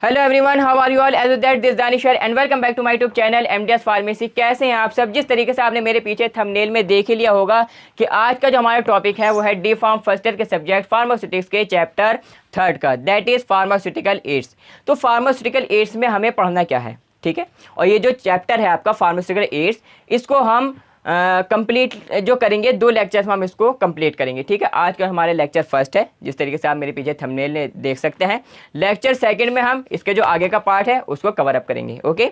Hello everyone, how are you all? As that this Danishar and welcome back to my YouTube channel MDS pharmacy. कैसे हैं आप सब? जिस तरीके से आपने मेरे पीछे थंबनेल में देख ही लिया होगा कि आज का जो हमारा टॉपिक है वो है डी फार्म फर्स्ट ईयर के सब्जेक्ट फार्मास्यूटिक्स के चैप्टर 3 का, दैट इज फार्मास्यूटिकल एड्स। तो फार्मास्यूटिकल एड्स में हमें पढ़ना क्या है, ठीक है। और ये जो चैप्टर है आपका फार्मास्यूटिकल एड्स, इसको हम कंप्लीट जो करेंगे 2 लेक्चर्स में हम इसको कंप्लीट करेंगे, ठीक है। आज का हमारे लेक्चर फर्स्ट है, जिस तरीके से आप मेरे पीछे थंबनेल में देख सकते हैं। लेक्चर सेकंड में हम इसके जो आगे का पार्ट है उसको कवर अप करेंगे, ओके।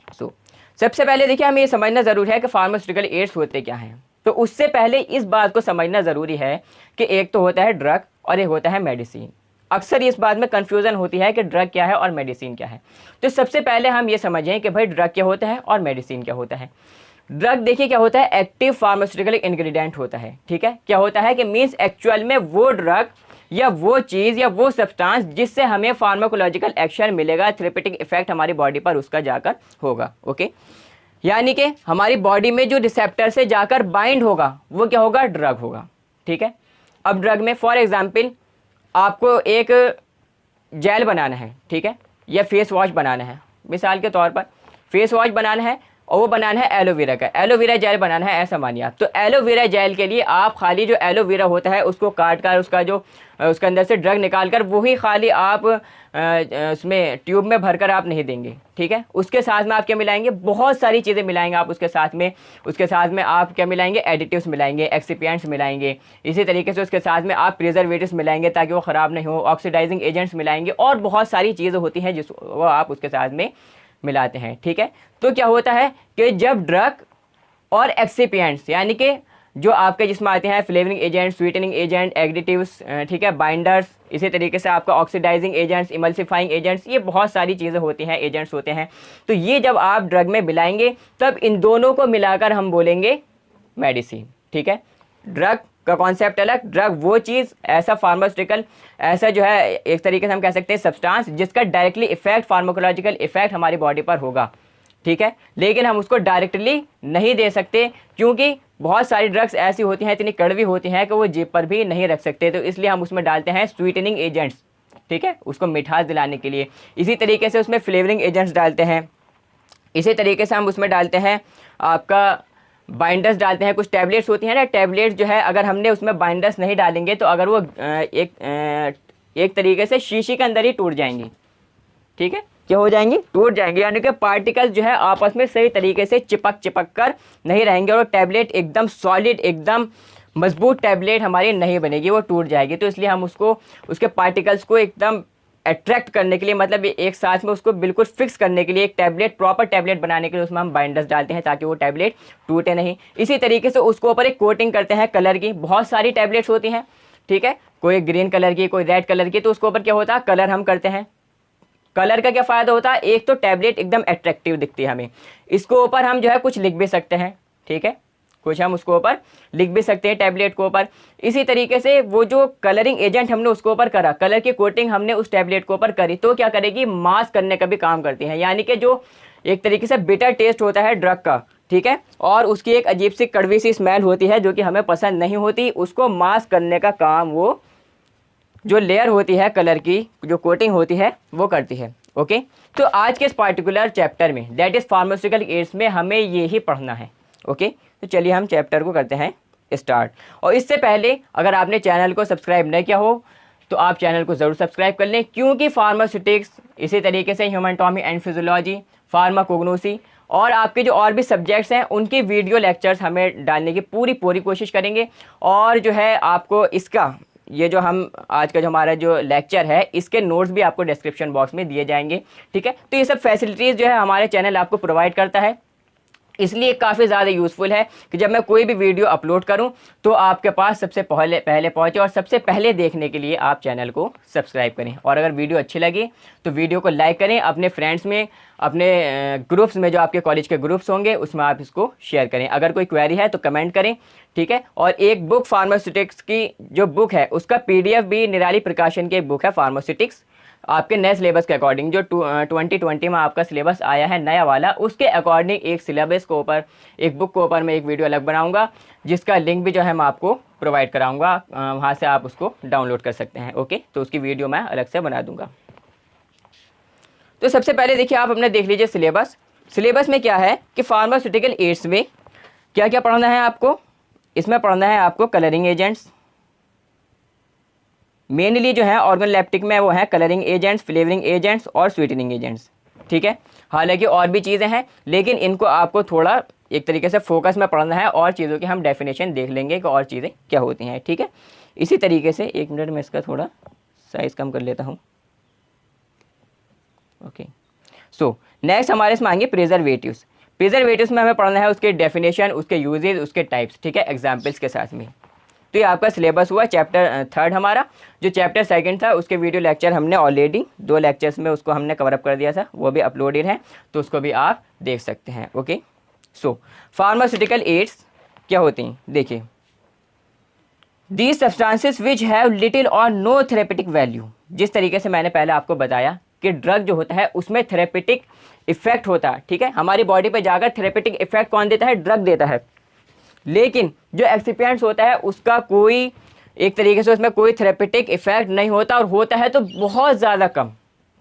सो सबसे पहले देखिए, हमें ये समझना ज़रूरी है कि फार्मास्यूटिकल एड्स होते क्या हैं। तो उससे पहले इस बात को समझना ज़रूरी है कि एक तो होता है ड्रग और एक होता है मेडिसिन। अक्सर इस बात में कन्फ्यूज़न होती है कि ड्रग क्या है और मेडिसिन क्या है। तो सबसे पहले हम ये समझें कि भाई ड्रग क्या होता है और मेडिसिन क्या होता है। ड्रग देखिए क्या होता है, एक्टिव फार्मास्यूटिकल इंग्रेडिएंट होता है, ठीक है। क्या होता है कि मीन्स एक्चुअल में वो ड्रग या वो चीज़ या वो सब्सटेंस जिससे हमें फार्माकोलॉजिकल एक्शन मिलेगा, थेरेपेटिक इफेक्ट हमारी बॉडी पर उसका जाकर होगा, ओके। यानी कि हमारी बॉडी में जो रिसेप्टर से जाकर बाइंड होगा वो क्या होगा, ड्रग होगा, ठीक है। अब ड्रग में फॉर एग्जाम्पल आपको एक जेल बनाना है, ठीक है, या फेस वॉश बनाना है। मिसाल के तौर पर फेस वॉश बनाना है और वो बनाना है एलोवेरा का, एलोवेरा जेल बनाना है, ऐसा मानिए आप। तो एलोवेरा जेल के लिए आप खाली जो एलोवेरा होता है उसको काट कर उसका जो उसके अंदर से ड्रग निकाल कर वही खाली आप उसमें ट्यूब में भरकर आप नहीं देंगे, ठीक है। उसके साथ में आप क्या मिलाएंगे, बहुत सारी चीज़ें मिलाएंगे आप उसके साथ में आप क्या मिलाएंगे, एडिटिव्स मिलाएंगे, एक्सिपिएंट्स मिलाएंगे। इसी तरीके से उसके साथ में आप प्रिजर्वेटिव्स मिलाएंगे ताकि वो ख़राब नहीं हो, ऑक्सीडाइजिंग एजेंट्स मिलाएंगे और बहुत सारी चीज़ें होती हैं जिस वो आप उसके साथ में मिलाते हैं, ठीक है। तो क्या होता है कि जब ड्रग और एक्सिपिएंट्स यानी कि जो आपके जिसमें आते हैं flavouring agent, sweetening agent, additives, ठीक है, बाइंडर्स, इसी तरीके से आपका ऑक्सीडाइजिंग एजेंट्स, इमल्सिफाइंग एजेंट्स, ये बहुत सारी चीज़ें होती हैं, एजेंट्स होते हैं। तो ये जब आप ड्रग में मिलाएंगे तब इन दोनों को मिलाकर हम बोलेंगे मेडिसिन, ठीक है। ड्रग का कॉन्सेप्ट अलग, ड्रग वो चीज़, ऐसा फार्मास्यूटिकल, ऐसा जो है एक तरीके से हम कह सकते हैं सब्सटेंस जिसका डायरेक्टली इफेक्ट, फार्माकोलॉजिकल इफेक्ट हमारी बॉडी पर होगा, ठीक है। लेकिन हम उसको डायरेक्टली नहीं दे सकते क्योंकि बहुत सारी ड्रग्स ऐसी होती हैं, इतनी कड़वी होती हैं कि वो जीभ पर भी नहीं रख सकते। तो इसलिए हम उसमें डालते हैं स्वीटनिंग एजेंट्स, ठीक है, उसको मिठास दिलाने के लिए। इसी तरीके से उसमें फ्लेवरिंग एजेंट्स डालते हैं। इसी तरीके से हम उसमें डालते हैं आपका बाइंडर्स डालते हैं। कुछ टैबलेट्स होती हैं ना, टैबलेट्स जो है अगर हमने उसमें बाइंडर्स नहीं डालेंगे तो अगर वो एक तरीके से शीशी के अंदर ही टूट जाएंगी, ठीक है। क्या हो जाएंगी, टूट जाएंगे, यानी कि पार्टिकल्स जो है आपस में सही तरीके से चिपक कर नहीं रहेंगे और टैबलेट एकदम सॉलिड, एकदम मजबूत टैबलेट हमारी नहीं बनेगी, वो टूट जाएगी। तो इसलिए हम उसको, उसके पार्टिकल्स को एकदम अट्रैक्ट करने के लिए, मतलब एक साथ में उसको बिल्कुल फिक्स करने के लिए, एक टैबलेट, प्रॉपर टैबलेट बनाने के लिए उसमें हम बाइंडर्स डालते हैं ताकि वो टैबलेट टूटे नहीं। इसी तरीके से उसको ऊपर एक कोटिंग करते हैं कलर की। बहुत सारी टैबलेट्स होती हैं, ठीक है, कोई ग्रीन कलर की, कोई रेड कलर की, तो उसके ऊपर क्या होता है, कलर हम करते हैं। कलर का क्या फ़ायदा होता है, एक तो टैबलेट एकदम अट्रैक्टिव दिखती है हमें, इसको ऊपर हम जो है कुछ लिख भी सकते हैं, ठीक है, कुछ हम उसको ऊपर लिख भी सकते हैं टैबलेट को ऊपर। इसी तरीके से वो जो कलरिंग एजेंट हमने उसको ऊपर करा, कलर की कोटिंग हमने उस टैबलेट को ऊपर करी, तो क्या करेगी, मास्क करने का भी काम करती है। यानी कि जो एक तरीके से बिटर टेस्ट होता है ड्रग का, ठीक है, और उसकी एक अजीब सी कड़वी सी स्मेल होती है जो कि हमें पसंद नहीं होती, उसको मास्क करने का काम वो जो लेयर होती है, कलर की जो कोटिंग होती है वो करती है, ओके। तो आज के इस पार्टिकुलर चैप्टर में, दैट इज़ फार्मास्यूटिकल एड्स में, हमें ये ही पढ़ना है, ओके। तो चलिए हम चैप्टर को करते हैं स्टार्ट। और इससे पहले अगर आपने चैनल को सब्सक्राइब नहीं किया हो तो आप चैनल को ज़रूर सब्सक्राइब कर लें, क्योंकि फार्मास्यूटिक्स, इसी तरीके से human anatomy and physiology, pharmacognosy और आपके जो और भी सब्जेक्ट्स हैं उनकी वीडियो लेक्चर्स हमें डालने की पूरी कोशिश करेंगे। और जो है आपको इसका, ये जो हम आज का जो हमारा जो लेक्चर है, इसके नोट्स भी आपको डिस्क्रिप्शन बॉक्स में दिए जाएंगे, ठीक है। तो ये सब फैसिलिटीज़ जो है हमारे चैनल आपको प्रोवाइड करता है, इसलिए काफ़ी ज़्यादा यूज़फुल है कि जब मैं कोई भी वीडियो अपलोड करूं तो आपके पास सबसे पहले पहुंचे। और सबसे पहले देखने के लिए आप चैनल को सब्सक्राइब करें। और अगर वीडियो अच्छी लगी तो वीडियो को लाइक करें, अपने फ्रेंड्स में, अपने ग्रुप्स में, जो आपके कॉलेज के ग्रुप्स होंगे उसमें आप इसको शेयर करें। अगर कोई क्वेरी है तो कमेंट करें, ठीक है। और एक बुक, फार्मास्यूटिक्स की जो बुक है उसका PDF भी निराली प्रकाशन की एक बुक है, फार्मास्यूटिक्स, आपके नए सिलेबस के अकॉर्डिंग, जो 2020 में आपका सिलेबस आया है नया वाला, उसके अकॉर्डिंग एक सिलेबस को ऊपर, एक बुक को ऊपर मैं एक वीडियो अलग बनाऊंगा जिसका लिंक भी जो है मैं आपको प्रोवाइड कराऊंगा, वहाँ से आप उसको डाउनलोड कर सकते हैं, ओके। तो उसकी वीडियो मैं अलग से बना दूंगा। तो सबसे पहले देखिए आप अपने देख लीजिए सिलेबस। सिलेबस में क्या है कि फार्मास्यूटिकल एड्स में क्या क्या पढ़ना है आपको। इसमें पढ़ना है आपको कलरिंग एजेंट्स, मेनली जो है ऑर्गनोलेप्टिक में वो है कलरिंग एजेंट्स, फ्लेवरिंग एजेंट्स और स्वीटनिंग एजेंट्स, ठीक है। हालांकि और भी चीज़ें हैं, लेकिन इनको आपको थोड़ा एक तरीके से फोकस में पढ़ना है, और चीज़ों की हम डेफिनेशन देख लेंगे कि और चीज़ें क्या होती हैं, ठीक है। इसी तरीके से 1 मिनट में इसका थोड़ा साइज़ कम कर लेता हूँ। ओके, सो नेक्स्ट हमारे इसमें आएंगे प्रिजर्वेटिव्स। प्रिजर्वेटिव्स में हमें पढ़ना है उसके डेफिनेशन, उसके यूजेज, उसके टाइप्स, ठीक है, एग्जाम्पल्स के साथ में। तो ये आपका सिलेबस हुआ चैप्टर 3 हमारा। जो चैप्टर 2 था उसके वीडियो लेक्चर हमने ऑलरेडी 2 लेक्चर्स में उसको हमने कवरअप कर दिया था, वो भी अपलोडेड है, तो उसको भी आप देख सकते हैं। ओके, सो फार्मास्यूटिकल एड्स क्या होती हैं, देखिए। These substances which have little और नो थेरेपेटिक वैल्यू। जिस तरीके से मैंने पहले आपको बताया कि ड्रग जो होता है उसमें थेरेपेटिक इफेक्ट होता है, ठीक है। हमारी बॉडी पे जाकर थेरेपेटिक इफेक्ट कौन देता है, ड्रग देता है। लेकिन जो एक्सिपिएंट्स होता है उसका कोई एक तरीके से उसमें कोई थेरेपेटिक इफेक्ट नहीं होता, और होता है तो बहुत ज़्यादा कम,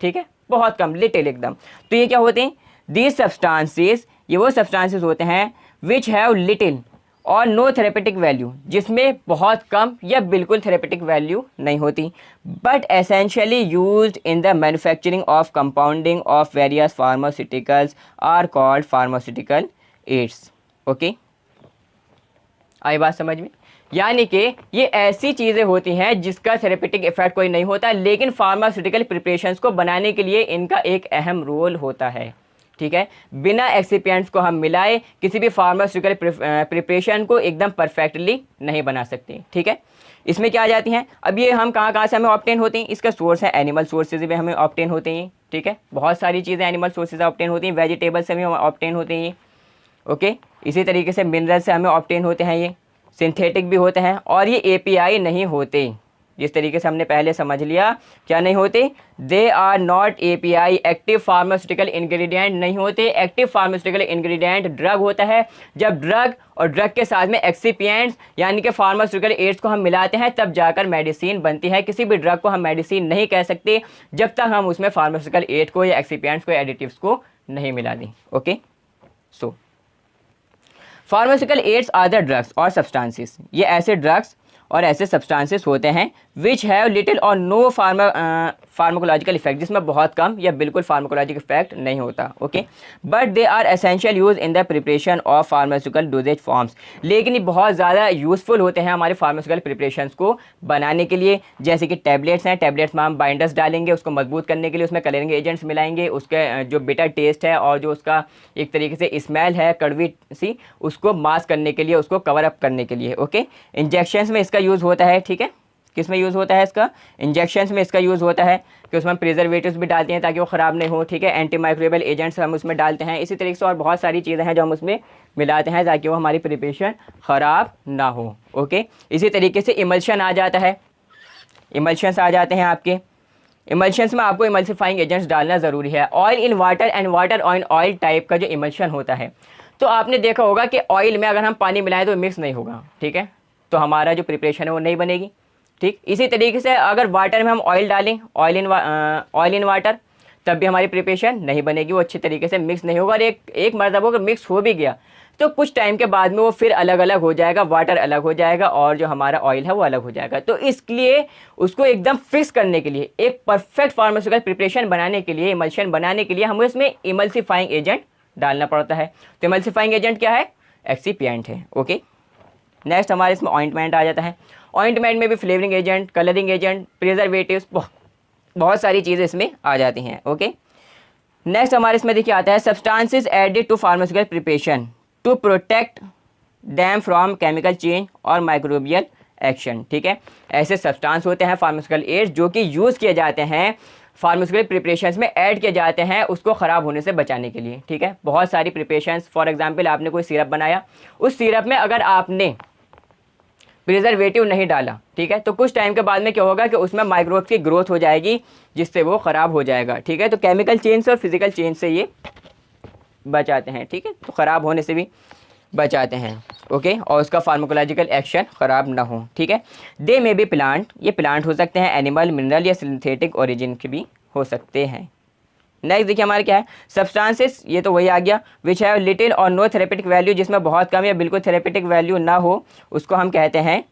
ठीक है, बहुत कम, लिटिल एकदम। तो ये क्या होते हैं, दीज सब्सटेंसेस, ये वो सब्सटेंसेस होते हैं विच हैव लिटिल और नो थेरेपेटिक वैल्यू, जिसमें बहुत कम या बिल्कुल थेरेपेटिक वैल्यू नहीं होती, but essentially used in the manufacturing of compounding of various pharmaceuticals are called pharmaceutical aids. Okay, आई बात समझ में। यानी कि ये ऐसी चीज़ें होती हैं जिसका थेरेपेटिक इफेक्ट कोई नहीं होता, लेकिन फार्मास्यूटिकल प्रिपरेशंस को बनाने के लिए इनका एक अहम रोल होता है, ठीक है। बिना एक्सिपिएंट्स को हम मिलाए किसी भी फार्मास्यूटिकल प्रिपरेशन को एकदम परफेक्टली नहीं बना सकते, ठीक है। इसमें क्या आ जाती हैं, अब ये हम कहाँ से हमें ऑब्टेन होती हैं, इसका सोर्स है एनिमल सोर्सेज में हमें ऑब्टेन होते हैं, ठीक है। बहुत सारी चीज़ें एनिमल सोर्सेज से ऑब्टेन होती हैं, वेजिटेबल से हमें ऑब्टेन होते हैं, ओके। इसी तरीके से मिनरल से हमें ऑब्टेन होते हैं, ये सिंथेटिक भी होते हैं, और ये एपीआई नहीं होते। जिस तरीके से हमने पहले समझ लिया, क्या नहीं होते, they are not API, active pharmaceutical ingredient नहीं होते। एक्टिव फार्मास्यूटिकल इंग्रेडिएंट ड्रग होता है। जब ड्रग और ड्रग के साथ में एक्सिपिएंट्स यानी कि फार्मास्यूटिकल एड्स को हम मिलाते हैं, तब जाकर मेडिसिन बनती है। किसी भी ड्रग को हम मेडिसिन नहीं कह सकते जब तक हम उसमें फार्मास्यूटिकल एड को या एक्सिपिएंट्स को, एडिटिव्स को नहीं मिला दें। Okay, so pharmaceutical aids are the drugs और सब्सटेंसेस, ये ऐसे ड्रग्स और ऐसे सब्सटेंसेस होते हैं विच हैव लिटिल और नो फार्माकोलॉजिकल इफेक्ट, जिसमें बहुत कम या बिल्कुल फार्माकोलॉजिकल इफेक्ट नहीं होता, okay. But they are essential use in the preparation of pharmaceutical dosages forms, लेकिन ये बहुत ज़्यादा यूज़फुल होते हैं हमारे फार्मास्यूटिकल प्रिपरेशंस को बनाने के लिए। जैसे कि टैबलेट्स हैं, टैबलेट्स में हम बाइंडर्स डालेंगे उसको मजबूत करने के लिए, उसमें कलरिंग एजेंट्स मिलाएंगे, उसके जो बिटर टेस्ट है और जो उसका एक तरीके से स्मेल है कड़वी सी, उसको मास्क करने के लिए, उसको कवर अप करने के लिए, ओके। इंजेक्शंस में इसका यूज़ होता है, ठीक है। किस में यूज़ होता है इसका, इंजेक्शंस में इसका यूज़ होता है कि उसमें हम प्रिजर्वेटिव्स भी डालते हैं ताकि वो ख़राब नहीं हो, ठीक है। एंटी माइक्रोबियल एजेंट्स हम उसमें डालते हैं। इसी तरीके से और बहुत सारी चीज़ें हैं जो हम उसमें मिलाते हैं ताकि वो हमारी प्रिपरेशन ख़राब ना हो, ओके। इसी तरीके से इमल्शन आ जाता है, इमल्शंस आ जाते हैं आपके। इमल्शंस में आपको इमल्सिफाइंग एजेंट्स डालना ज़रूरी है। Oil in water and water on oil type का जो इमल्शन होता है, तो आपने देखा होगा कि ऑयल में अगर हम पानी मिलाएं तो मिक्स नहीं होगा, ठीक है, तो हमारा जो प्रिपरेशन है वो नहीं बनेगी, ठीक। इसी तरीके से अगर वाटर में हम ऑयल डालें, ऑयल इन वाटर, तब भी हमारी प्रिपरेशन नहीं बनेगी, वो अच्छी तरीके से मिक्स नहीं होगा। और एक मरतबा अगर मिक्स हो भी गया तो कुछ टाइम के बाद में वो फिर अलग अलग हो जाएगा, वाटर अलग हो जाएगा और जो हमारा ऑयल है वो अलग हो जाएगा। तो इसलिए उसको एकदम फिक्स करने के लिए, एक परफेक्ट फार्मास्यूटिकल प्रिपरेशन बनाने के लिए, इमल्शन बनाने के लिए हमें इसमें इमल्सिफाइंग एजेंट डालना पड़ता है। तो इमल्सिफाइंग एजेंट क्या है, एक्सिपिएंट है, ओके। नेक्स्ट हमारे इसमें ऑइंटमेंट आ जाता है। ऑइंटमेंट में भी flavouring agent, colouring agent, preservatives, बहुत सारी चीज़ें इसमें आ जाती हैं, ओके। नेक्स्ट हमारे इसमें देखिए आता है substances added to pharmaceutical preparation to protect them from chemical change और माइक्रोबियल एक्शन, ठीक है। ऐसे सब्सटेंस होते हैं फार्मास्यूटिकल एड्स जो कि यूज़ किए जाते हैं फार्मास्यूटिकल प्रिपरेशंस में, ऐड किए जाते हैं उसको ख़राब होने से बचाने के लिए, ठीक है। बहुत सारी प्रिपरेशंस, फॉर एग्जांपल आपने कोई सिरप बनाया, उस सिरप में अगर आपने प्रिजर्वेटिव नहीं डाला, ठीक है, तो कुछ टाइम के बाद में क्या होगा कि उसमें माइक्रोब्स की ग्रोथ हो जाएगी जिससे वो ख़राब हो जाएगा, ठीक है। तो केमिकल चेंज से और फिजिकल चेंज से ये बचाते हैं, ठीक है, तो ख़राब होने से भी बचाते हैं, ओके, और उसका फार्माकोलॉजिकल एक्शन ख़राब ना हो, ठीक है। दे में भी प्लांट, ये प्लांट हो सकते हैं, एनिमल, मिनरल या सिंथेटिक ओरिजिन के भी हो सकते हैं। नेक्स्ट देखिए हमारे क्या है, सब्सटेंसेस, ये तो वही आ गया, विच हैव लिटिल और नो थेरेपेटिक वैल्यू, जिसमें बहुत कम या बिल्कुल थेरेपेटिक वैल्यू ना हो, उसको हम कहते हैं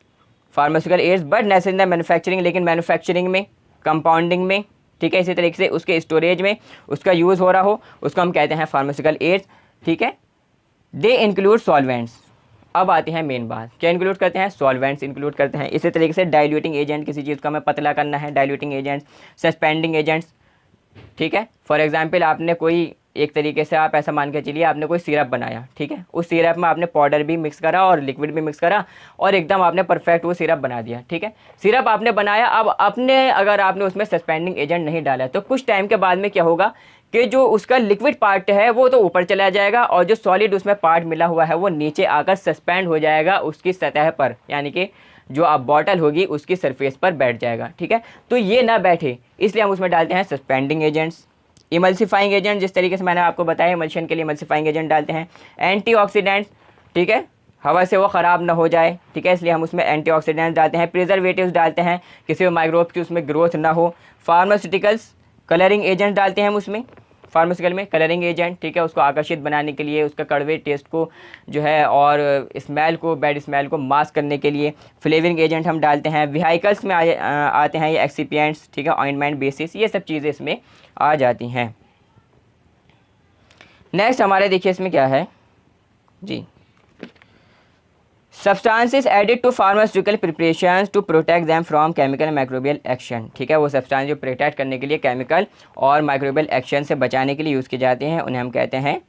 pharmaceutical ads, but necessary in manufacturing, लेकिन मैन्युफैक्चरिंग में, कंपाउंडिंग में, ठीक है, इसी तरीके से उसके स्टोरेज में उसका यूज़ हो रहा हो, उसको हम कहते हैं फार्मास्यूटिकल एड्स, ठीक है। They include solvents. अब आती है मेन बात, क्या इंक्लूड करते हैं, सॉल्वेंट्स इंक्लूड करते हैं। इसी तरीके से डाइल्यूटिंग एजेंट, किसी चीज़ को हमें पतला करना है, डाइल्यूटिंग एजेंट्स, सस्पेंडिंग एजेंट्स, ठीक है। फॉर एग्जांपल आपने कोई एक तरीके से आप ऐसा मान के चलिए आपने कोई सिरप बनाया, ठीक है, उस सिरप में आपने पाउडर भी मिक्स करा और लिक्विड भी मिक्स करा और एकदम आपने परफेक्ट वो सिरप बना दिया, ठीक है। सिरप आपने बनाया, अब अगर आपने उसमें सस्पेंडिंग एजेंट नहीं डाला तो कुछ टाइम के बाद में क्या होगा कि जो उसका लिक्विड पार्ट है वो तो ऊपर चला जाएगा और जो सॉलिड उसमें पार्ट मिला हुआ है वो नीचे आकर सस्पेंड हो जाएगा उसकी सतह पर, यानी कि जो आप बॉटल होगी उसकी सरफेस पर बैठ जाएगा, ठीक है। तो ये ना बैठे इसलिए हम उसमें डालते हैं सस्पेंडिंग एजेंट्स। इमल्सिफाइंग एजेंट, जिस तरीके से मैंने आपको बताया इमल्शन के लिए इमल्सिफाइंग एजेंट डालते हैं। एंटीऑक्सीडेंट्स, ठीक है, हवा से वो ख़राब ना हो जाए, ठीक है, इसलिए हम उसमें एंटीऑक्सीडेंट्स डालते हैं। प्रिजर्वेटिव्स डालते हैं, किसी भी माइक्रोब की उसमें ग्रोथ ना हो। फार्मास्यूटिकल्स, कलरिंग एजेंट डालते हैं हम उसमें, फार्मास्यूटिकल में कलरिंग एजेंट, ठीक है, उसको आकर्षित बनाने के लिए, उसका कड़वे टेस्ट को जो है और स्मेल को, बैड स्मेल को मास्क करने के लिए फ्लेवरिंग एजेंट हम डालते हैं। व्हीकल्स में आते हैं ये एक्सिपिएंट्स, ठीक है, ऑइंटमेंट बेसिस, ये सब चीज़ें इसमें आ जाती हैं। नेक्स्ट हमारे देखिए इसमें क्या है जी, substances added to pharmaceutical preparations to protect them from chemical microbial action, ठीक है, वो सब्सटेंस जो प्रोटेक्ट करने के लिए केमिकल और माइक्रोबियल एक्शन से बचाने के लिए यूज़ किए जाते हैं, उन्हें हम कहते हैं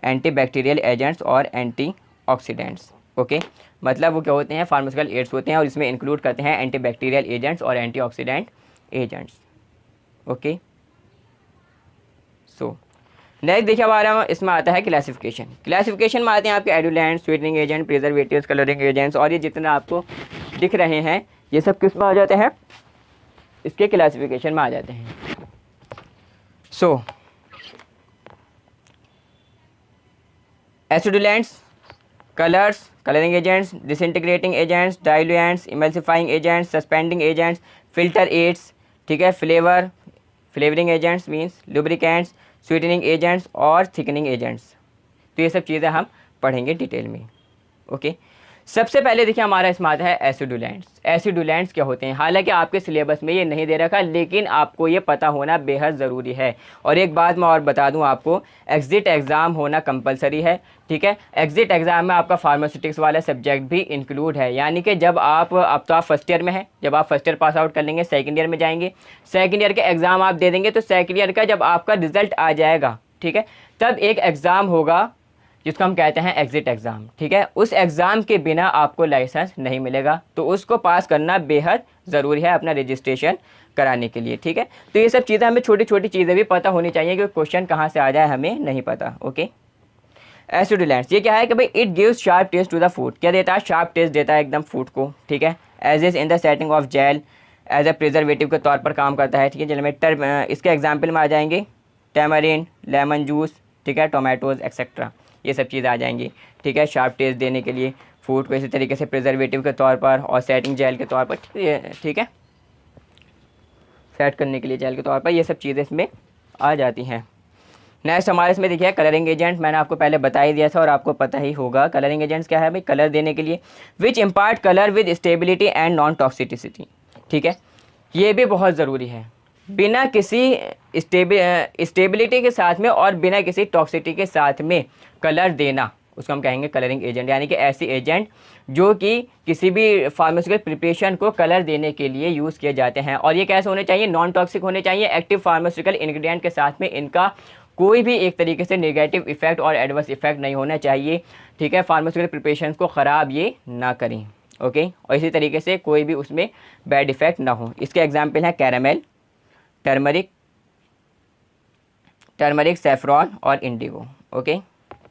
एंटी बैक्टीरियल एजेंट्स और एंटी ऑक्सीडेंट्स। ओके, मतलब वो क्या होते हैं, फार्मास्यूटिकल एड्स होते हैं और इसमें इंक्लूड करते हैं एंटी बैक्टीरियल एजेंट्स और anti oxidant agents. Okay, so next देखिए हमारा इसमें आता है क्लासिफिकेशन। क्लासिफिकेशन में आते हैं आपके acidulants, sweetening agent, preservatives, colouring agents, और ये जितने आपको दिख रहे हैं ये सब किस में आ जाते हैं, इसके क्लासिफिकेशन में आ जाते हैं। So acidulants, colours, colouring agents, disintegrating agents, diluents, emulsifying agents, suspending agents, filter aids, ठीक है, flavouring agents means lubricants, sweetening agents और थिकनिंग एजेंट्स। तो ये सब चीज़ें हम पढ़ेंगे डिटेल में। ओके, सबसे पहले देखिए हमारा इसमें आता है एसिडुलेंट्स। एसिडुलेंट्स क्या होते हैं, हालांकि आपके सिलेबस में ये नहीं दे रखा लेकिन आपको ये पता होना बेहद ज़रूरी है। और एक बात मैं और बता दूं आपको, एग्ज़िट एग्ज़ाम होना कंपलसरी है, ठीक है। एग्ज़िट एग्ज़ाम में आपका फार्मास्यूटिक्स वाला सब्जेक्ट भी इंक्लूड है, यानी कि जब आप, अब तो आप फर्स्ट ईयर में हैं, जब आप फर्स्ट ईयर पास आउट कर लेंगे सेकेंड ईयर में जाएंगे, सेकेंड ईयर के एग्ज़ाम आप दे देंगे, तो सेकेंड ईयर का जब आपका रिजल्ट आ जाएगा, ठीक है, तब एक एग्ज़ाम होगा जिसको हम कहते हैं एग्ज़िट एग्ज़ाम, ठीक है। उस एग्ज़ाम के बिना आपको लाइसेंस नहीं मिलेगा, तो उसको पास करना बेहद ज़रूरी है अपना रजिस्ट्रेशन कराने के लिए, ठीक है। तो ये सब चीज़ें हमें छोटी छोटी चीज़ें भी पता होनी चाहिए कि क्वेश्चन कहाँ से आ जाए हमें नहीं पता। ओके, एसिडुलेंट्स ये क्या है कि भाई it gives sharp taste to the food, क्या देता है, शार्प टेस्ट देता है एकदम फूड को, ठीक है। As is in the setting of gel, as a preservative के तौर पर काम करता है, ठीक है। जल में इसके एग्जाम्पल में आ जाएंगे टैमरिन, लेमन जूस, ठीक है, टोमेटोज़ एक्सेट्रा, ये सब चीज़ें आ जाएंगी, ठीक है, शार्प टेस्ट देने के लिए फूड को, इसी तरीके से प्रिजर्वेटिव के तौर पर और सेटिंग जेल के तौर पर, ठीक है, सेट करने के लिए जेल के तौर पर, ये सब चीज़ें इसमें आ जाती हैं। नेक्स्ट हमारे इसमें देखिए कलरिंग एजेंट, मैंने आपको पहले बता ही दिया था और आपको पता ही होगा कलरिंग एजेंट्स क्या है भाई, कलर देने के लिए, which impart colour with stability and non toxicity, ठीक है, ये भी बहुत ज़रूरी है। बिना किसी स्टेबिलिटी के साथ में और बिना किसी टॉक्सिसिटी के साथ में कलर देना, उसको हम कहेंगे कलरिंग एजेंट, यानी कि ऐसी एजेंट जो कि किसी भी फार्मास्यूटिकल प्रिपरेशन को कलर देने के लिए यूज़ किए जाते हैं। और ये कैसे होने चाहिए, नॉन टॉक्सिक होने चाहिए, एक्टिव फार्मास्यूटिकल इंग्रेडिएंट के साथ में इनका कोई भी एक तरीके से नेगेटिव इफेक्ट और एडवर्स इफेक्ट नहीं होना चाहिए, ठीक है, फार्मास्यूटिकल प्रिपरेशन को ख़राब ये ना करें। ओके, और इसी तरीके से कोई भी उसमें बैड इफेक्ट ना हो। इसके एग्जाम्पल हैं कैरामेल, टर्मरिक, सेफ्रॉन और इंडिगो। ओके,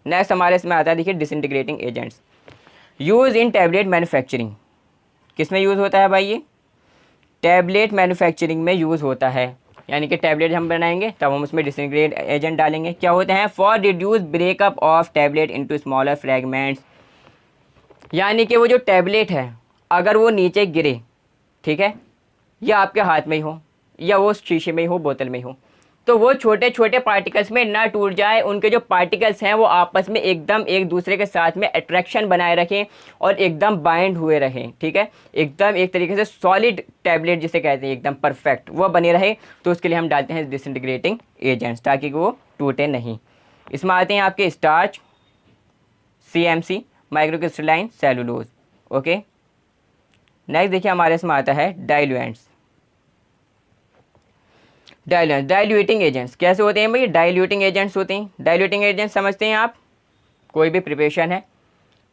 नेक्स्ट हमारे इसमें आता है देखिए disintegrating agents, use in tablet manufacturing. किस में यूज़ होता है भाई, ये टैबलेट मैन्युफैक्चरिंग में यूज़ होता है, यानी कि टैबलेट हम बनाएंगे तब हम उसमें डिसइंटीग्रेट एजेंट डालेंगे। क्या होते हैं, for reduce breakup of tablet into smaller fragments, यानी कि वो जो टैबलेट है अगर वो नीचे गिरे, ठीक है, या आपके हाथ में ही हो या वो शीशे में ही हो, बोतल में ही हो, तो वो छोटे छोटे पार्टिकल्स में ना टूट जाए, उनके जो पार्टिकल्स हैं वो आपस में एकदम एक दूसरे के साथ में अट्रैक्शन बनाए रखें और एकदम बाइंड हुए रहें, ठीक है, एकदम एक तरीके से सॉलिड टैबलेट जिसे कहते हैं एकदम परफेक्ट वो बने रहे। तो उसके लिए हम डालते हैं डिसइंटीग्रेटिंग एजेंट्स ताकि वो टूटे नहीं। इसमें आते हैं आपके starch, CMC, microcrystalline cellulose. Okay, next देखिए हमारे इसमें आता है डाइल्यूएंट्स। डाइल्यूटिंग एजेंट्स कैसे होते हैं भाई? डाइल्यूटिंग एजेंट्स होते हैं। डाइल्यूटिंग एजेंट्स समझते हैं आप? कोई भी प्रिपरेशन है,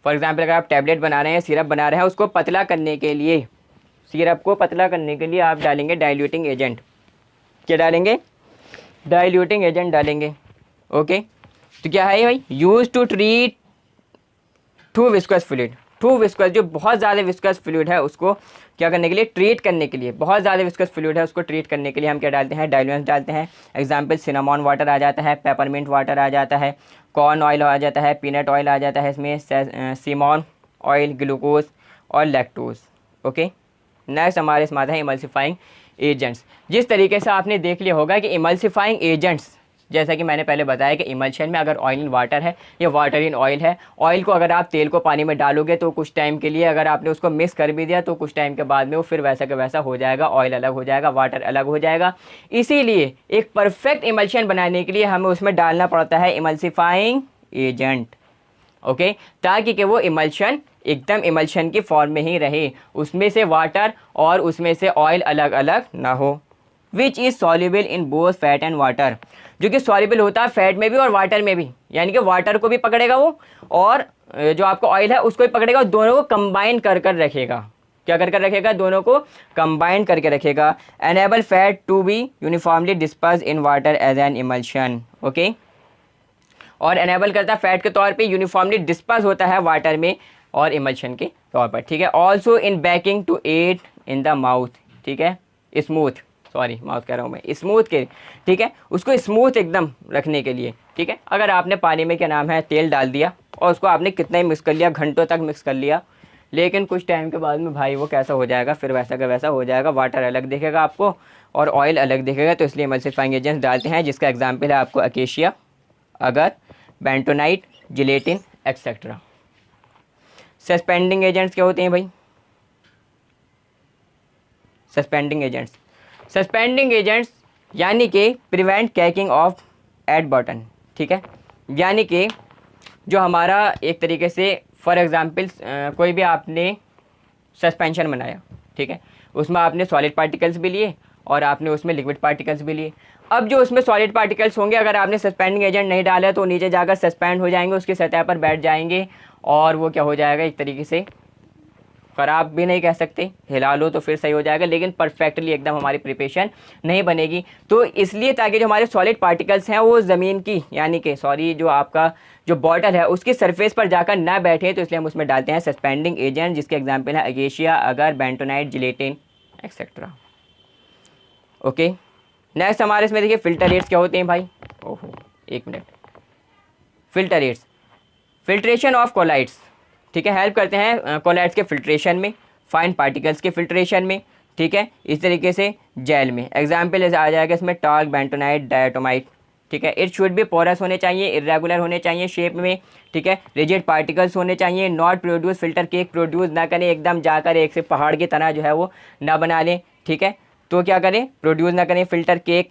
फॉर एग्जांपल अगर आप टैबलेट बना रहे हैं, सिरप बना रहे हैं, उसको पतला करने के लिए, सिरप को पतला करने के लिए आप डालेंगे डाइल्यूटिंग एजेंट। क्या डालेंगे? डाइल्यूटिंग एजेंट डालेंगे। ओके, तो क्या है भाई? Use to treat to viscous fluid. To viscous, जो बहुत ज़्यादा विस्कस फ्लूइड है उसको क्या करने के लिए? ट्रीट करने के लिए। बहुत ज़्यादा विस्कस फ्लूइड है उसको ट्रीट करने के लिए हम क्या डालते हैं? डाइल्यूएंट्स डालते हैं। एग्जाम्पल सिनामॉन वाटर आ जाता है, पेपरमिंट वाटर आ जाता है, कॉर्न ऑयल आ जाता है, पीनट ऑयल आ जाता है, इसमें सीमॉन ऑयल, ग्लूकोज और लैक्टोज। ओके, नेक्स्ट हमारे इसमें आता है इमल्सिफाइंग एजेंट्स। जिस तरीके से आपने देख लिया होगा कि इमल्सिफाइंग एजेंट्स, जैसा कि मैंने पहले बताया कि इमल्शन में अगर ऑयल इन वाटर है या वाटर इन ऑयल है, ऑयल को अगर आप तेल को पानी में डालोगे तो कुछ टाइम के लिए अगर आपने उसको मिक्स कर भी दिया तो कुछ टाइम के बाद में वो फिर वैसा का वैसा हो जाएगा, ऑयल अलग हो जाएगा, वाटर अलग हो जाएगा। इसीलिए एक परफेक्ट इमल्शन बनाने के लिए हमें उसमें डालना पड़ता है इमल्सिफाइंग एजेंट। ओके, ताकि कि वो इमल्शन एकदम इमल्शन की फॉर्म में ही रहे, उसमें से वाटर और उसमें से ऑयल अलग अलग ना हो। Which is soluble in both fat and water, जो कि सॉल्युबल होता है फैट में भी और वाटर में भी, यानी कि वाटर को भी पकड़ेगा वो और जो आपको ऑयल है उसको भी पकड़ेगा, दोनों को कंबाइन कर कर रखेगा। क्या कर कर रखेगा? दोनों को कंबाइन करके रखेगा। Enable fat to be uniformly disperse in water as an emulsion. Okay, और एनेबल करता है फैट के तौर पे यूनिफॉर्मली डिस्पर्स होता है वाटर में और इमल्शन के तौर पर, ठीक है। Also in baking to aid in the mouth, ठीक है, स्मूथ, सॉरी माउथ कह रहा हूँ मैं, स्मूथ के, ठीक है, उसको स्मूथ एकदम रखने के लिए, ठीक है। अगर आपने पानी में क्या नाम है तेल डाल दिया और उसको आपने कितना ही मिक्स कर लिया, घंटों तक मिक्स कर लिया, लेकिन कुछ टाइम के बाद में भाई वो कैसा हो जाएगा, फिर वैसा का वैसा हो जाएगा, वाटर अलग दिखेगा आपको और ऑयल अलग दिखेगा। तो इसलिए इमल्सिफाइंग एजेंट्स डालते हैं, जिसका एग्जाम्पल है आपको अकेशिया, अगर, bentonite, gelatin etcetera. Suspending agents क्या होते हैं भाई? सस्पेंडिंग एजेंट्स, सस्पेंडिंग एजेंट्स यानी कि प्रिवेंट कैकिंग ऑफ एट बॉटम, ठीक है, यानी कि जो हमारा एक तरीके से फॉर एग्जांपल कोई भी आपने सस्पेंशन बनाया, ठीक है, उसमें आपने सॉलिड पार्टिकल्स भी लिए और आपने उसमें लिक्विड पार्टिकल्स भी लिए। अब जो उसमें सॉलिड पार्टिकल्स होंगे, अगर आपने सस्पेंडिंग एजेंट नहीं डाला तो नीचे जाकर सस्पेंड हो जाएंगे, उसकी सतह पर बैठ जाएंगे और वो क्या हो जाएगा, एक तरीके से ख़राब भी नहीं कह सकते, हिला लो तो फिर सही हो जाएगा, लेकिन परफेक्टली एकदम हमारी प्रिपरेशन नहीं बनेगी। तो इसलिए ताकि जो हमारे सॉलिड पार्टिकल्स हैं वो ज़मीन की, यानी कि सॉरी जो आपका जो बॉटल है उसकी सरफेस पर जाकर ना बैठे, तो इसलिए हम उसमें डालते हैं सस्पेंडिंग एजेंट, जिसके एग्जाम्पल है अकेशिया, अगर, bentonite, gelatin etcetera. Okay, next हमारे इसमें देखिए फिल्टरेट्स क्या होते हैं भाई? ओहो एक मिनट, फिल्टरेट्स, फिल्ट्रेशन ऑफ कोलाइड्स, ठीक है, हेल्प करते हैं कोलाइड्स के फिल्ट्रेशन में, फाइन पार्टिकल्स के फिल्ट्रेशन में, ठीक है, इस तरीके से जेल में। एग्जाम्पल आ जाएगा इसमें टाल्क, बेंटोनाइट, डायटोमाइट, ठीक है। इट शुड बी पोरस होने चाहिए, इरेगुलर होने चाहिए शेप में, ठीक है, रिजिड पार्टिकल्स होने चाहिए, not produce, filter cake produce ना करें, एकदम जाकर एक से पहाड़ की तरह जो है वो ना बना लें, ठीक है। तो क्या करें? प्रोड्यूस ना करें फिल्टर केक,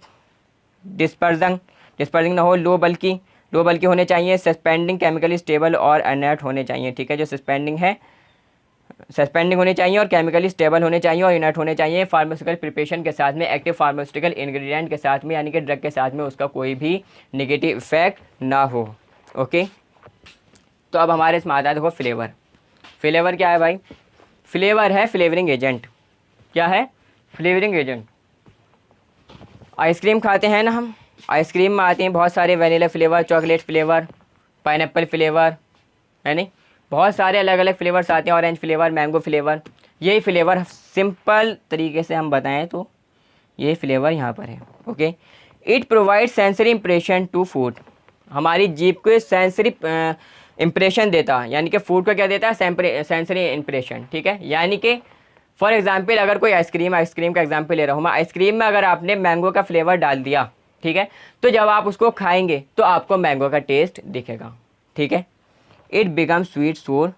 डिस्पर्जिंग ना हो, लो बल्कि होने चाहिए, सस्पेंडिंग, केमिकली स्टेबल और अनर्ट होने चाहिए, ठीक है, जो सस्पेंडिंग है सस्पेंडिंग होने चाहिए और केमिकली स्टेबल होने चाहिए और इनर्ट होने चाहिए। फार्मास्यूटिकल प्रिपरेशन के साथ में, एक्टिव फार्मास्यूटिकल इंग्रेडिएंट के साथ में, यानी कि ड्रग के साथ में उसका कोई भी नेगेटिव इफेक्ट ना हो। ओके, तो अब हमारे इसमें आता है देखो फ्लेवर। फ्लेवर क्या है भाई? फ्लेवर है फ्लेवरिंग एजेंट। क्या है? Flavouring agent. आइसक्रीम खाते हैं ना हम, आइसक्रीम में आते हैं बहुत सारे, vanilla flavour, chocolate flavour, pineapple flavour, है नहीं, बहुत सारे अलग अलग फ्लेवर्स आते हैं, ऑरेंज फ्लेवर, मैंगो फ्लेवर। यही फ्लेवर सिंपल तरीके से हम बताएं तो ये फ्लेवर यहाँ पर है। Okay, it provide sensory impression to food, हमारी जीभ को सेंसरी इंप्रेशन देता है, यानी कि फूड को क्या देता है? सेंसरी इंप्रेशन, ठीक है। यानी कि फॉर एग्जांपल अगर कोई आइसक्रीम का एग्जांपल ले रहा हूँ मैं, आइसक्रीम में अगर आपने मैंगो का फ्लेवर डाल दिया, ठीक है। तो जब आप उसको खाएंगे तो आपको मैंगो का टेस्ट दिखेगा, ठीक है। इट बिकम स्वीट सोर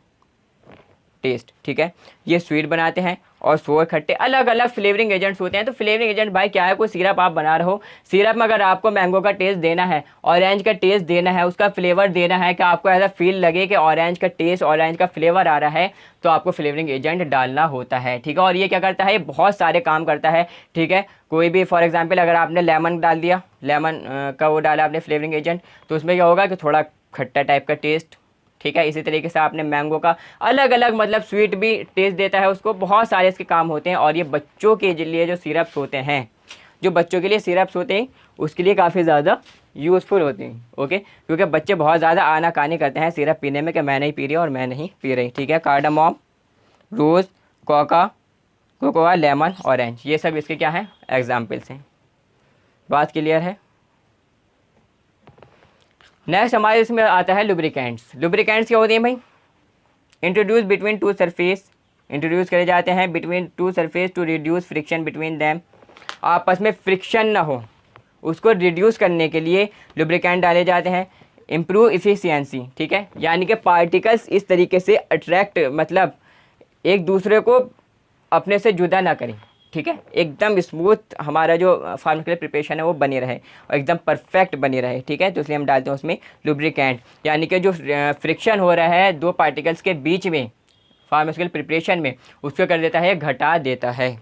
टेस्ट, ठीक है। ये स्वीट बनाते हैं और सोर खट्टे, अलग अलग फ्लेवरिंग एजेंट्स होते हैं। तो फ्लेवरिंग एजेंट भाई क्या है, कोई सिरप आप बना रहे हो, सिरप में अगर आपको मैंगो का टेस्ट देना है, ऑरेंज का टेस्ट देना है, उसका फ्लेवर देना है कि आपको ऐसा फील लगे कि ऑरेंज का टेस्ट, ऑरेंज का फ्लेवर आ रहा है, तो आपको फ्लेवरिंग एजेंट डालना होता है, ठीक है। और ये क्या करता है, बहुत सारे काम करता है, ठीक है। कोई भी फॉर एग्जाम्पल अगर आपने लेमन डाल दिया, लेमन का वो डाला आपने फ्लेवरिंग एजेंट, तो उसमें क्या होगा कि थोड़ा खट्टा टाइप का टेस्ट, ठीक है। इसी तरीके से आपने मैंगो का अलग अलग मतलब स्वीट भी टेस्ट देता है उसको, बहुत सारे इसके काम होते हैं। और ये बच्चों के लिए जो सिरप्स होते हैं, जो बच्चों के लिए सिरप्स होते हैं उसके लिए काफ़ी ज़्यादा यूज़फुल होते हैं, ओके। क्योंकि बच्चे बहुत ज़्यादा आनाकानी करते हैं सिरप पीने में कि मैं नहीं पी रही और मैं नहीं पी रही, ठीक है। कार्डामोम, रोज़, कोकोआ, लेमन, ऑरेंज, ये सब इसके क्या हैं, एग्जाम्पल्स हैं। बात क्लियर है। नेक्स्ट हमारे इसमें आता है लुब्रिकेंट्स। लुब्रिकेंट्स क्या होते हैं भाई, introduce between two surface, introduce करे जाते हैं between two surface to reduce friction between them. आपस में फ्रिक्शन ना हो उसको रिड्यूस करने के लिए लुब्रिकेंट डाले जाते हैं। इम्प्रूव इफिशियंसी, ठीक है, यानी कि पार्टिकल्स इस तरीके से अट्रैक्ट, मतलब एक दूसरे को अपने से जुदा ना करें, ठीक है। एकदम स्मूथ हमारा जो फार्मास्यूटिकल प्रिपरेशन है वो बनी रहे और एकदम परफेक्ट बनी रहे, ठीक है। तो इसलिए हम डालते हैं उसमें लुब्रिकेंट, यानी कि जो फ्रिक्शन हो रहा है दो पार्टिकल्स के बीच में फार्मास्यूटिकल प्रिपरेशन में, उसको कर देता है, घटा देता है।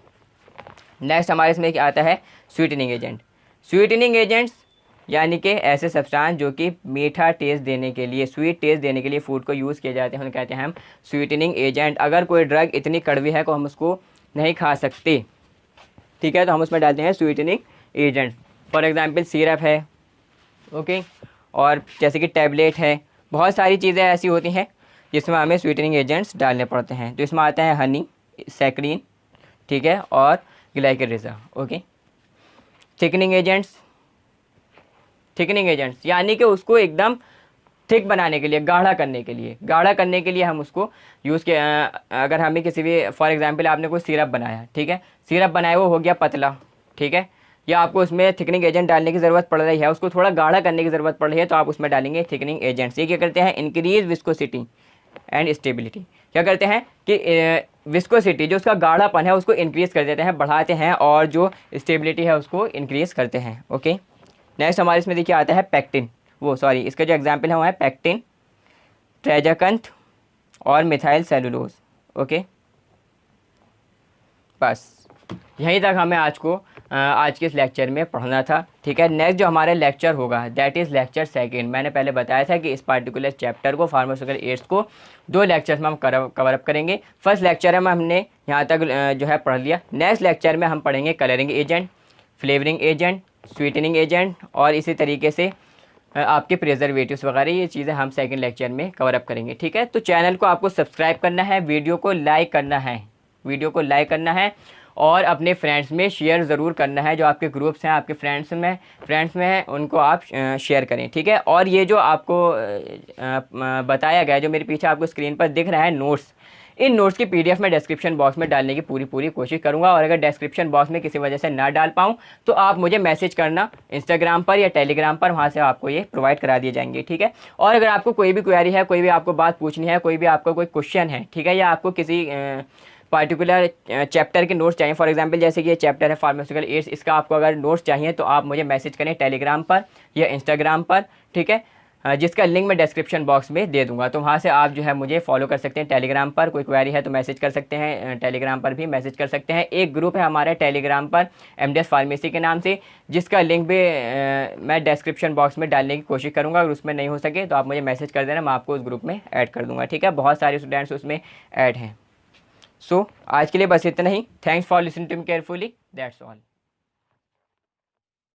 नेक्स्ट हमारे इसमें क्या आता है, स्वीटनिंग एजेंट। स्वीटनिंग एजेंट्स यानी कि ऐसे सब्सटेंस जो कि मीठा टेस्ट देने के लिए, स्वीट टेस्ट देने के लिए फूड को यूज़ किए जाते हैं, उन्हें कहते हैं हम स्वीटनिंग एजेंट। अगर कोई ड्रग इतनी कड़वी है तो हम उसको नहीं खा सकते, ठीक है, तो हम उसमें डालते हैं sweetening agent. For example syrup है, ओके, और जैसे कि टैबलेट है, बहुत सारी चीज़ें ऐसी होती हैं जिसमें हमें स्वीटनिंग एजेंट्स डालने पड़ते हैं। तो इसमें आता है हनी, सैक्रीन, ठीक है, और glycyrrhiza, okay. Thickening agents, thickening agents यानी कि उसको एकदम थिक बनाने के लिए, गाढ़ा करने के लिए, गाढ़ा करने के लिए हम उसको यूज़ किया। अगर हमें किसी भी फॉर एग्जांपल आपने कोई सिरप बनाया, ठीक है, सिरप बनाया वो हो गया पतला, ठीक है, या आपको उसमें थिकनिंग एजेंट डालने की ज़रूरत पड़ रही है, उसको थोड़ा गाढ़ा करने की ज़रूरत पड़ रही है, तो आप उसमें डालेंगे थिकनिंग एजेंट्स। ये क्या करते हैं, इंक्रीज विस्कोसिटी एंड स्टेबिलिटी। क्या करते हैं कि विस्कोसिटी जो उसका गाढ़ापन है उसको इंक्रीज़ कर देते हैं, बढ़ाते हैं, और जो स्टेबिलिटी है उसको इंक्रीज़ करते हैं, ओके। नेक्स्ट हमारे इसमें देखिए आता है पैक्टिन, इसका जो एग्जाम्पल है वो है पैक्टिन, ट्रेजाकंथ और मिथाइल सेलुलोज, ओके। बस यहीं तक हमें आज के इस लेक्चर में पढ़ना था, ठीक है। नेक्स्ट जो हमारा लेक्चर होगा दैट इज़ लेक्चर सेकंड। मैंने पहले बताया था कि इस पार्टिकुलर चैप्टर को, फार्मास्यूटिकल एड्स को, 2 लेक्चर्स में हम कवर अप करेंगे। फर्स्ट लेक्चर में हमने यहाँ तक जो है पढ़ लिया। नेक्स्ट लेक्चर में हम पढ़ेंगे colouring agent, flavouring agent, sweetening agent, और इसी तरीके से आपके प्रिजर्वेटिव्स वगैरह, ये चीज़ें हम सेकंड लेक्चर में कवर अप करेंगे, ठीक है। तो चैनल को आपको सब्सक्राइब करना है, वीडियो को लाइक करना है, और अपने फ्रेंड्स में शेयर ज़रूर करना है। जो आपके ग्रुप्स हैं, आपके फ्रेंड्स में हैं, उनको आप शेयर करें, ठीक है। और ये जो आपको बताया गया, जो मेरे पीछे आपको स्क्रीन पर दिख रहा है नोट्स, इन नोट्स की PDF में डिस्क्रिप्शन बॉक्स में डालने की पूरी कोशिश करूंगा। और अगर डिस्क्रिप्शन बॉक्स में किसी वजह से ना डाल पाऊँ तो आप मुझे मैसेज करना इंस्टाग्राम पर या टेलीग्राम पर, वहाँ से आपको ये प्रोवाइड करा दिए जाएंगे, ठीक है। और अगर आपको कोई भी क्वेरी है, कोई भी आपको बात पूछनी है, कोई भी आपका कोई क्वेश्चन है, ठीक है, या आपको किसी पार्टिकुलर चैप्टर के नोट्स चाहिए, फॉर एग्जांपल जैसे कि ये चैप्टर है फार्मास्यूटिकल एड्स, इसका आपको अगर नोट्स चाहिए तो आप मुझे मैसेज करें टेलीग्राम पर या इंस्टाग्राम पर, ठीक है, जिसका लिंक मैं डिस्क्रिप्शन बॉक्स में दे दूंगा। तो वहाँ से आप जो है मुझे फॉलो कर सकते हैं टेलीग्राम पर। कोई क्वेरी है तो मैसेज कर सकते हैं, टेलीग्राम पर भी मैसेज कर सकते हैं। एक ग्रुप है हमारा टेलीग्राम पर MDS फार्मेसी के नाम से, जिसका लिंक भी मैं डिस्क्रिप्शन बॉक्स में डालने की कोशिश करूँगा। अगर उसमें नहीं हो सके तो आप मुझे मैसेज कर देना, मैं आपको उस ग्रुप में ऐड कर दूँगा, ठीक है। बहुत सारे स्टूडेंट्स उसमें ऐड हैं। सो आज के लिए बस इतना ही। Thanks for listening to me carefully, that's all.